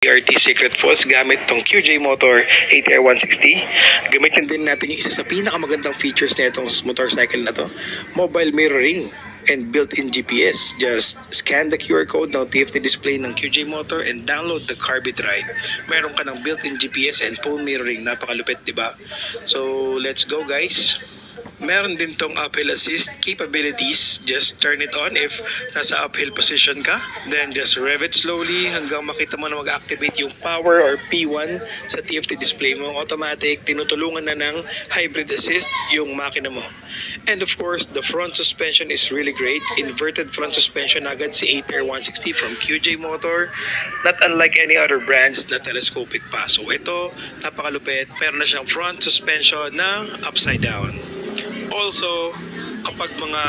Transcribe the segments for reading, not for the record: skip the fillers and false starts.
DRT Secret Falls gamit tong QJ Motor ATR 160. Gamitin din natin yung isa sa pinakamagandang features na itong motorcycle na to, mobile mirroring and built-in GPS. Just scan the QR code ng TFT display ng QJ Motor and download the Carbit Ride. Meron ka ng built-in GPS and phone mirroring. Napakalupit, diba? So, let's go guys. Meron din tong uphill assist capabilities. Just turn it on if nasa uphill position ka. Then just rev it slowly hanggang makita mo na mag-activate yung power or P1 sa TFT display mo. Automatic, tinutulungan na ng hybrid assist yung makina mo. And of course, the front suspension is really great. Inverted front suspension agad si ATR 160 from QJ Motor. Not unlike any other brands na telescopic pa. So ito, napakalupit. Meron na siyang front suspension na upside down. Also, kapag mga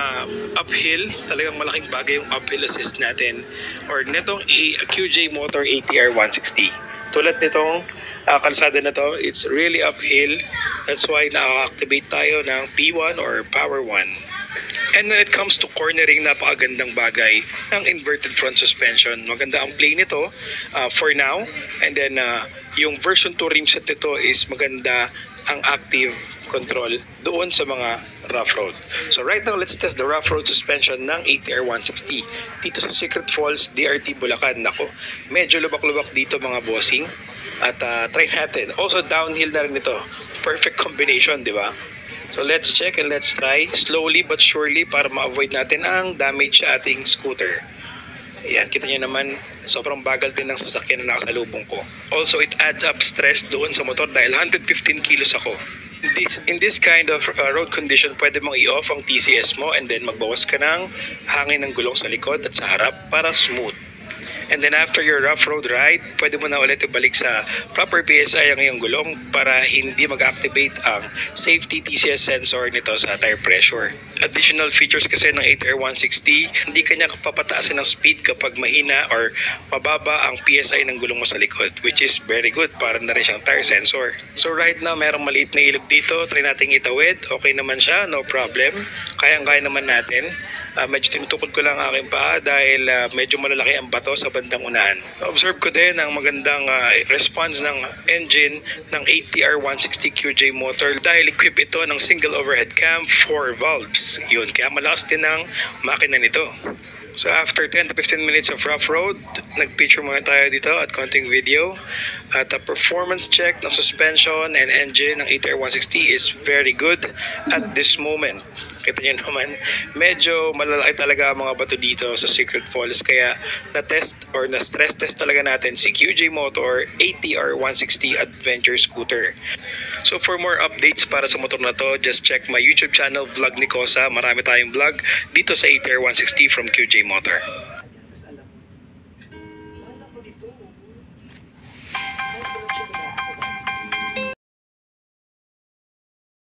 uphill, talagang malaking bagay yung uphill assist natin or netong QJ Motor ATR 160. Tulad nitong kalsada na to, it's really uphill. That's why na-activate tayo ng P1 or Power 1. And when it comes to cornering, napakagandang bagay ng inverted front suspension. Maganda ang play nito for now. And then yung version 2 rim set nito is maganda ang active control doon sa mga rough road. So right now, let's test the rough road suspension ng ATR 160 dito sa Secret Falls, DRT Bulacan. Nako, medyo lubak-lubak dito mga bossing. At try natin. Also downhill na rin ito. Perfect combination, di ba? So let's check and let's try slowly but surely para ma-avoid natin ang damage sa ating scooter. Ayan, kita nyo naman, sobrang bagal din ng sasakyan na nakasalubong ko. Also, it adds up stress doon sa motor dahil 115 kilos ako. In this kind of road condition, pwede mong i-off ang TCS mo and then magbawas ka ng hangin ng gulong sa likod at sa harap para smooth. And then after your rough road ride, pwede mo na ulit ibalik sa proper PSI ang iyong gulong para hindi mag-activate ang safety TCS sensor nito sa tire pressure. Additional features kasi ng ATR 160, hindi kanya papataasin ng speed kapag mahina or mababa ang PSI ng gulong mo sa likod, which is very good para na rin siyang tire sensor. So right now, merong maliit na ilog dito. Try natin itawid. Okay naman siya, no problem. Kayang-kaya naman natin. Medyo tinutukod ko lang ang aking paa dahil medyo malalaki ang bato sa bandang unahan. Observe ko din ang magandang response ng engine ng ATR 160 QJ Motor dahil equip ito ng single overhead cam 4 valves. Yun, kaya malakas din ang makina nito. So after 10 to 15 minutes of rough road, nag-picture muna tayo dito at konting video. At the performance check ng suspension and engine ng ATR 160 is very good at this moment. Kita nyo naman, medyo malalaki talaga ang mga bato dito sa Secret Falls. Kaya na-test or na-stress test talaga natin si QJ Motor ATR 160 Adventure Scooter. So for more updates para sa motor na to, just check my YouTube channel, Vlog ni Kosa. Marami tayong vlog dito sa ATR 160 from QJ Motor.